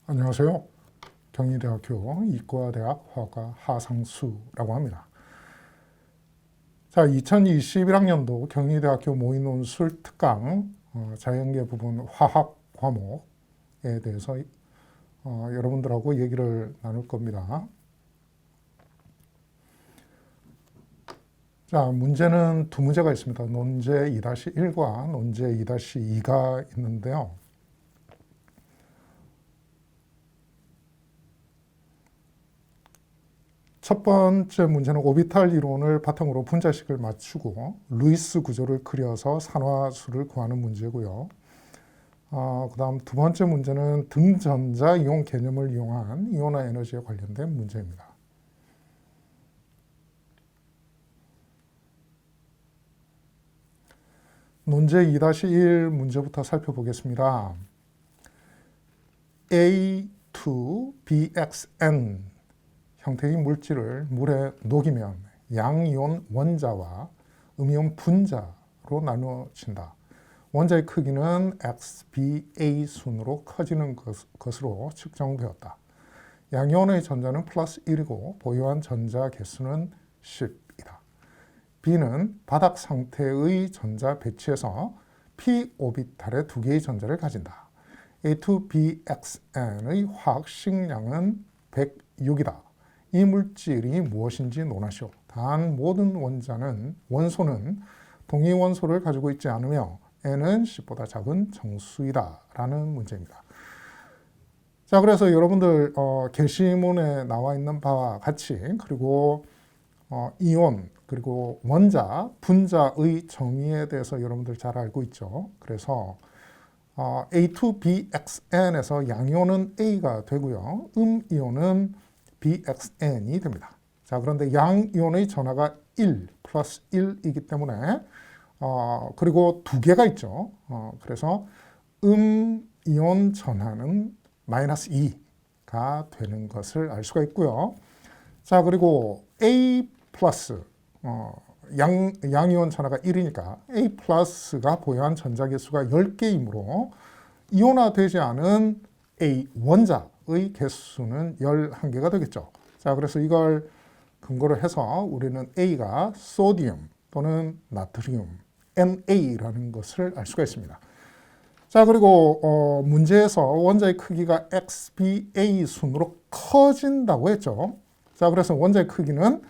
안녕하세요. 경희대학교 이과대학 화과 하상수라고 합니다. 자, 2021학년도 경희대학교 모의논술 특강 자연계 부분 화학 과목에 대해서 여러분들하고 얘기를 나눌 겁니다. 자, 문제는 두 문제가 있습니다. 논제 2-1과 논제 2-2가 있는데요. 첫 번째 문제는 오비탈 이론을 바탕으로 분자식을 맞추고 루이스 구조를 그려서 산화수를 구하는 문제고요. 그 다음 두 번째 문제는 등전자 이온 개념을 이용한 이온화 에너지에 관련된 문제입니다. 논제 2-1 문제부터 살펴보겠습니다. A2BXN 형태의 물질을 물에 녹이면 양이온 원자와 음이온 분자로 나누어진다. 원자의 크기는 XBA 순으로 커지는 것으로 측정되었다. 양이온의 전자는 플러스 1이고 보유한 전자 개수는 10이다. B는 바닥 상태의 전자 배치에서 p-오비탈의 두 개의 전자를 가진다. A2BXN의 화학식량은 106이다. 이 물질이 무엇인지 논하시오. 단 모든 원소는 동위 원소를 가지고 있지 않으며 N은 10보다 작은 정수이다 라는 문제입니다. 자, 그래서 여러분들 게시문에 나와 있는 바와 같이 그리고 이온 그리고 원자, 분자의 정의에 대해서 여러분들 잘 알고 있죠. 그래서 A2BXN에서 양이온은 A가 되고요. 음이온은 BXN이 됩니다. 자, 그런데 양이온의 전하가 1 플러스 1이기 때문에 그리고 두 개가 있죠. 그래서 음이온 전하는 마이너스 2가 되는 것을 알 수가 있고요. 자, 그리고 A 플러스 양이온 전하가 1이니까 A 플러스가 보유한 전자 개수가 10개이므로 이온화되지 않은 A 원자의 개수는 11개가 되겠죠. 자, 그래서 이걸 근거로 해서 우리는 A가 소디움 또는 나트리움, NA라는 것을 알 수가 있습니다. 자, 그리고 문제에서 원자의 크기가 XBA 순으로 커진다고 했죠. 자, 그래서 원자의 크기는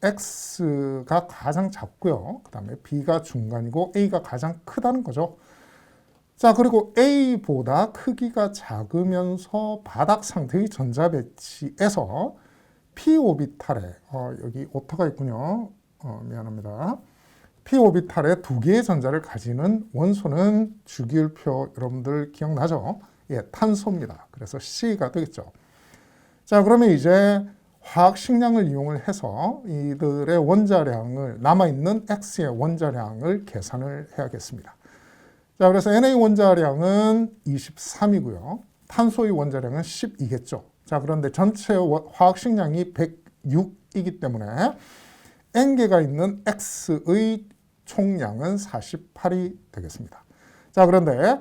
X가 가장 작고요. 그 다음에 B가 중간이고 A가 가장 크다는 거죠. 자, 그리고 A보다 크기가 작으면서 바닥 상태의 전자 배치에서 p-오비탈에 여기 오타가 있군요. 미안합니다. p-오비탈에 두 개의 전자를 가지는 원소는 주기율표 여러분들 기억나죠? 예, 탄소입니다. 그래서 C가 되겠죠. 자, 그러면 이제 화학식량을 이용을 해서 이들의 원자량을 남아있는 X의 원자량을 계산을 해야겠습니다. 자, 그래서 NA 원자량은 23이고요. 탄소의 원자량은 10이겠죠. 자, 그런데 전체 화학식량이 106이기 때문에 N개가 있는 X의 총량은 48이 되겠습니다. 자, 그런데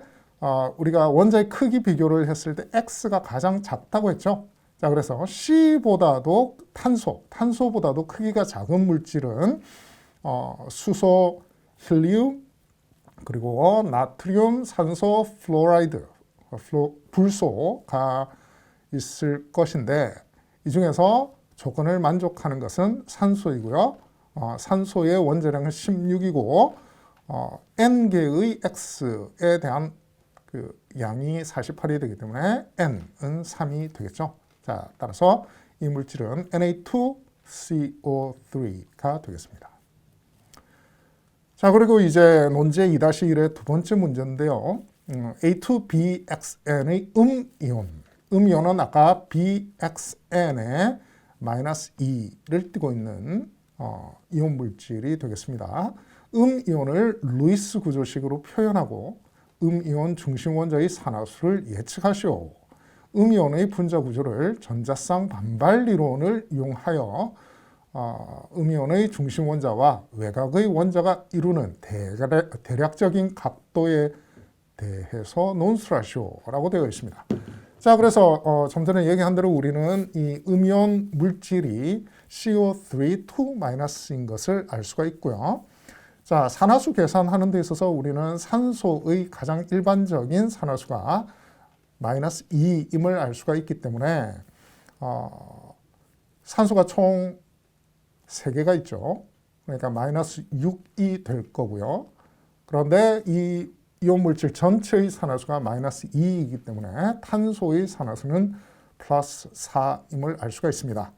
우리가 원자의 크기 비교를 했을 때 X가 가장 작다고 했죠. 자, 그래서 C보다도 탄소보다도 크기가 작은 물질은 수소, 헬리움, 그리고 나트륨, 산소, 플로라이드, 불소가 있을 것인데 이 중에서 조건을 만족하는 것은 산소이고요. 산소의 원자량은 16이고 N개의 X에 대한 그 양이 48이 되기 때문에 N은 3이 되겠죠. 자, 따라서 이 물질은 Na2CO3가 되겠습니다. 자, 그리고 이제 논제 2-1의 두 번째 문제인데요. A2BXN의 음이온은 아까 BXN에 마이너스 2를 띠고 있는 이온 물질이 되겠습니다. 음이온을 루이스 구조식으로 표현하고 음이온 중심 원자의 산화수를 예측하시오. 음이온의 분자 구조를 전자쌍 반발 이론을 이용하여 음이온의 중심 원자와 외곽의 원자가 이루는 대략적인 각도에 대해서 논술하시오라고 되어 있습니다. 자, 그래서 좀 전에 얘기한 대로 우리는 이 음이온 물질이 CO3 2-인 것을 알 수가 있고요. 자, 산화수 계산하는 데 있어서 우리는 산소의 가장 일반적인 산화수가 -2임을 알 수가 있기 때문에 산소가 총 3개가 있죠. 그러니까 -6이 될 거고요. 그런데 이 이온 물질 전체의 산화수가 -2이기 때문에 탄소의 산화수는 +4임을 알 수가 있습니다.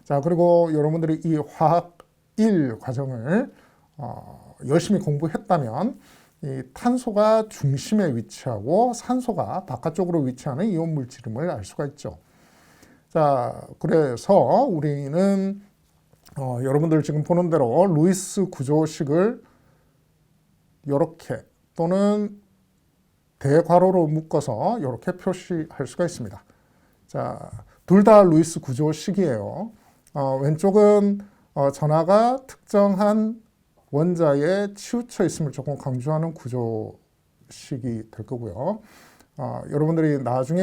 자, 그리고 여러분들이 이 화학 1 과정을 열심히 공부했다면 이 탄소가 중심에 위치하고 산소가 바깥쪽으로 위치하는 이온 물질임을 알 수가 있죠. 자, 그래서 우리는 여러분들 지금 보는 대로 루이스 구조식을 이렇게 또는 대괄호로 묶어서 이렇게 표시할 수가 있습니다. 자, 둘 다 루이스 구조식이에요. 왼쪽은 전하가 특정한 원자에 치우쳐 있음을 조금 강조하는 구조식이 될 거고요. 여러분들이 나중에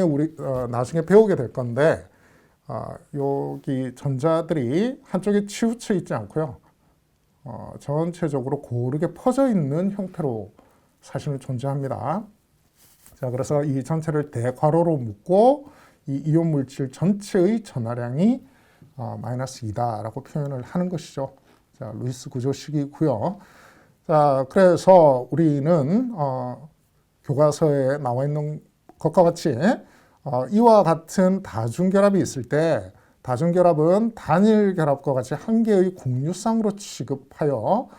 배우게 될 건데 여기 전자들이 한쪽에 치우쳐 있지 않고요. 전체적으로 고르게 퍼져 있는 형태로 사실은 존재합니다. 자, 그래서 이 전체를 대괄호로 묶고 이 이온 물질 전체의 전하량이 -2다라고 표현을 하는 것이죠. 자, 루이스 구조식이고요. 자, 그래서 우리는 교과서에 나와 있는 것과 같이 이와 같은 다중결합이 있을 때 다중결합은 단일 결합과 같이 한 개의 국류쌍으로 취급하여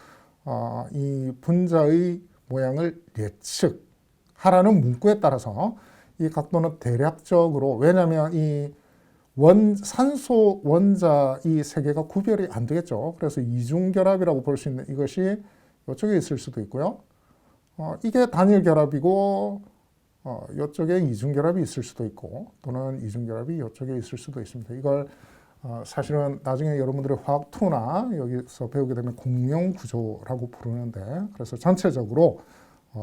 이 분자의 모양을 예측하라는 문구에 따라서 이 각도는 대략적으로, 왜냐하면 이 산소 원자 이 세 개가 구별이 안 되겠죠. 그래서 이중결합이라고 볼 수 있는 이것이 이쪽에 있을 수도 있고요. 이게 단일 결합이고 이쪽에 이중결합이 있을 수도 있고 또는 이중결합이 이쪽에 있을 수도 있습니다. 이걸 사실은 나중에 여러분들이 화학2나 여기서 배우게 되면 공룡구조라고 부르는데, 그래서 전체적으로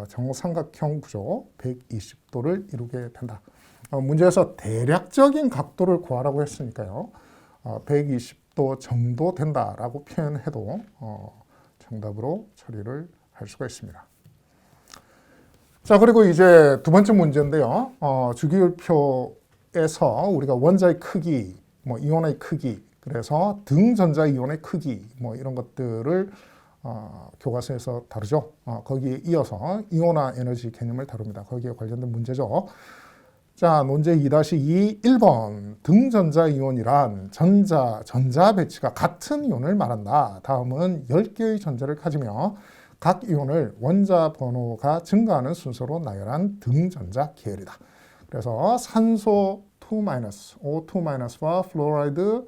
정삼각형 구조 120도를 이루게 된다. 문제에서 대략적인 각도를 구하라고 했으니까요. 120도 정도 된다라고 표현해도 정답으로 처리를 할 수가 있습니다. 자, 그리고 이제 두 번째 문제인데요. 주기율표에서 우리가 원자의 크기, 이온의 크기, 그래서 등전자 이온의 크기, 이런 것들을 교과서에서 다루죠. 거기에 이어서 이온화 에너지 개념을 다룹니다. 거기에 관련된 문제죠. 자, 논제 2-2 1번. 등전자 이온이란 전자 배치가 같은 이온을 말한다. 다음은 10개의 전자를 가지며 각 이온을 원자 번호가 증가하는 순서로 나열한 등전자 계열이다. 그래서 산소 2-, O2-와 플로라이드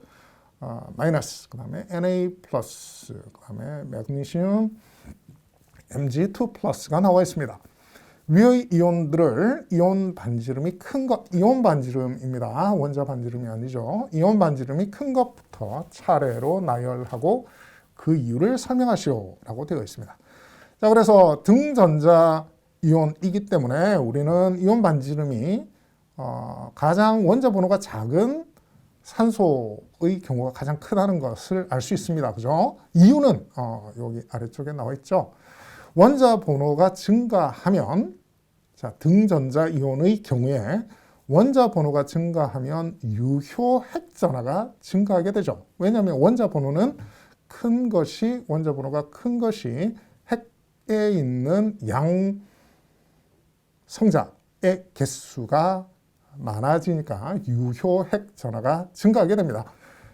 마이너스, 그 다음에 Na+, 그 다음에 매그니슘 Mg2+가 나와 있습니다. 위의 이온들을 이온 반지름이 큰 것, 이온 반지름입니다. 원자 반지름이 아니죠. 이온 반지름이 큰 것부터 차례로 나열하고 그 이유를 설명하시오라고 되어 있습니다. 자, 그래서 등전자 이온이기 때문에 우리는 이온 반지름이 가장 원자 번호가 작은 산소의 경우가 가장 크다는 것을 알 수 있습니다. 그죠? 이유는 여기 아래쪽에 나와 있죠. 원자 번호가 증가하면, 자, 등전자 이온의 경우에 원자 번호가 증가하면 유효 핵전하가 증가하게 되죠. 왜냐하면 원자 번호가 큰 것이 핵에 있는 양성자의 개수가 많아지니까 유효 핵 전하가 증가하게 됩니다.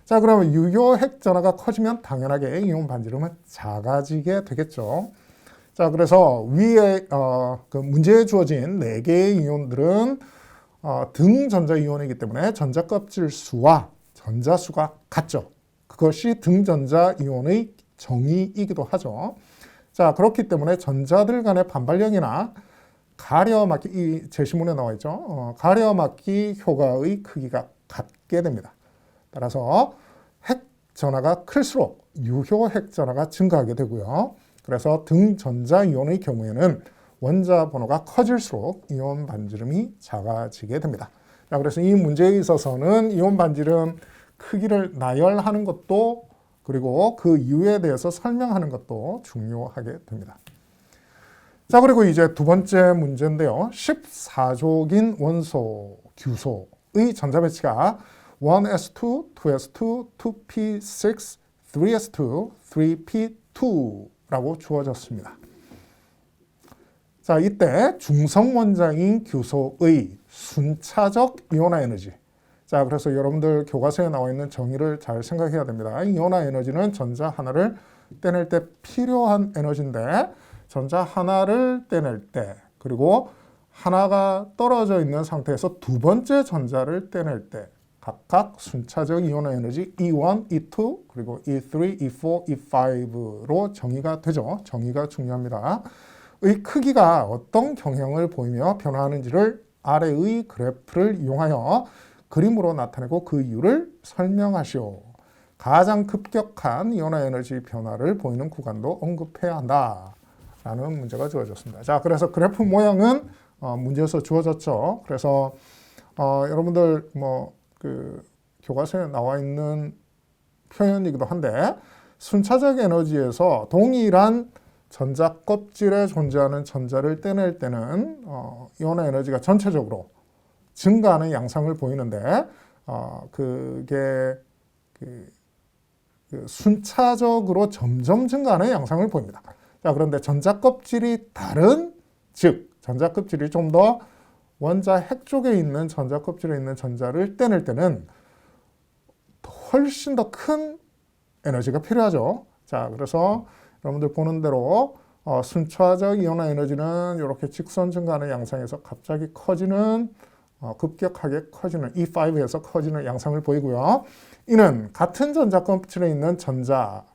자, 그러면 유효 핵 전하가 커지면 당연하게 이온 반지름은 작아지게 되겠죠. 자, 그래서 위에 그 문제에 주어진 4개의 이온들은 등전자 이온이기 때문에 전자 껍질 수와 전자 수가 같죠. 그것이 등전자 이온의 정의이기도 하죠. 자, 그렇기 때문에 전자들 간의 반발력이나 가려막기, 이 제시문에 나와 있죠. 가려막기 효과의 크기가 같게 됩니다. 따라서 핵 전하가 클수록 유효 핵 전하가 증가하게 되고요. 그래서 등전자 이온의 경우에는 원자 번호가 커질수록 이온 반지름이 작아지게 됩니다. 자, 그래서 이 문제에 있어서는 이온 반지름 크기를 나열하는 것도 그리고 그 이유에 대해서 설명하는 것도 중요하게 됩니다. 자, 그리고 이제 두 번째 문제인데요. 14족인 원소 규소의 전자 배치가 1s2, 2s2, 2p6, 3s2, 3p2라고 주어졌습니다. 자, 이때 중성 원자인 규소의 순차적 이온화 에너지. 자, 그래서 여러분들 교과서에 나와 있는 정의를 잘 생각해야 됩니다. 이온화 에너지는 전자 하나를 떼낼 때 필요한 에너지인데 전자 하나를 떼낼 때 그리고 하나가 떨어져 있는 상태에서 두 번째 전자를 떼낼 때 각각 순차적 이온화 에너지 E1, E2, 그리고 E3, E4, E5로 정의가 되죠. 정의가 중요합니다. 의 크기가 어떤 경향을 보이며 변화하는지를 아래의 그래프를 이용하여 그림으로 나타내고 그 이유를 설명하시오. 가장 급격한 이온화 에너지 변화를 보이는 구간도 언급해야 한다. 라는 문제가 주어졌습니다. 자, 그래서 그래프 모양은 문제에서 주어졌죠. 그래서 여러분들 그 교과서에 나와 있는 표현이기도 한데 순차적 에너지에서 동일한 전자 껍질에 존재하는 전자를 떼낼 때는 이온화 에너지가 전체적으로 증가하는 양상을 보이는데 그게 순차적으로 점점 증가하는 양상을 보입니다. 자, 그런데 전자 껍질이 다른, 즉 전자 껍질이 좀 더 원자 핵 쪽에 있는 전자 껍질에 있는 전자를 떼낼 때는 훨씬 더 큰 에너지가 필요하죠. 자, 그래서 여러분들 보는 대로 순차적 이온화 에너지는 이렇게 직선 증가하는 양상에서 갑자기 커지는 급격하게 커지는 E5에서 커지는 양상을 보이고요. 이는 같은 전자 껍질에 있는 전자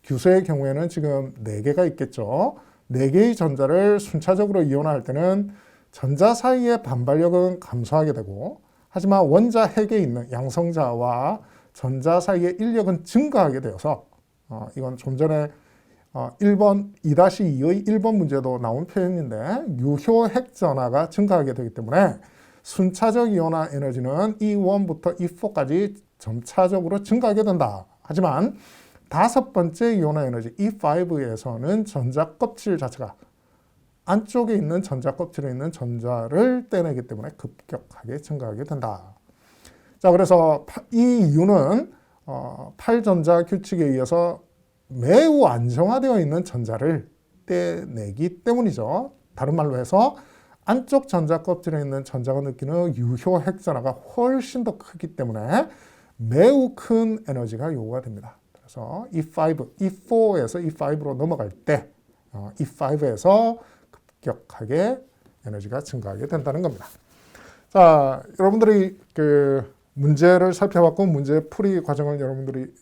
규소의 경우에는 지금 4개가 있겠죠. 4개의 전자를 순차적으로 이온화할 때는 전자 사이의 반발력은 감소하게 되고 하지만 원자 핵에 있는 양성자와 전자 사이의 인력은 증가하게 되어서 이건 좀 전에 1번 2-2의 1번 문제도 나온 표현인데 유효 핵 전하가 증가하게 되기 때문에 순차적 이온화 에너지는 E1부터 E4까지 점차적으로 증가하게 된다. 하지만 5번째 이온화 에너지 E5에서는 전자 껍질 자체가 안쪽에 있는 전자 껍질에 있는 전자를 떼내기 때문에 급격하게 증가하게 된다. 자, 그래서 이 이유는 8전자 규칙에 의해서 매우 안정화되어 있는 전자를 떼내기 때문이죠. 다른 말로 해서 안쪽 전자 껍질에 있는 전자가 느끼는 유효 핵 전하가 훨씬 더 크기 때문에 매우 큰 에너지가 요구가 됩니다. 그래서 E5, E4에서 E5로 넘어갈 때 E5에서 급격하게 에너지가 증가하게 된다는 겁니다. 자, 여러분들이 그 문제를 살펴봤고 문제 풀이 과정을 여러분들이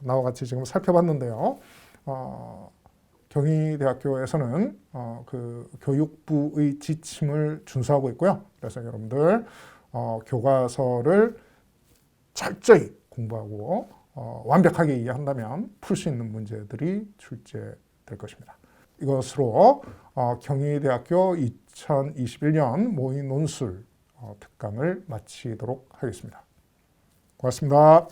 나와 같이 지금 살펴봤는데요. 경희대학교에서는 그 교육부의 지침을 준수하고 있고요. 그래서 여러분들 교과서를 철저히 공부하고 완벽하게 이해한다면 풀 수 있는 문제들이 출제될 것입니다. 이것으로 경희대학교 2021년 모의 논술 특강을 마치도록 하겠습니다. 고맙습니다.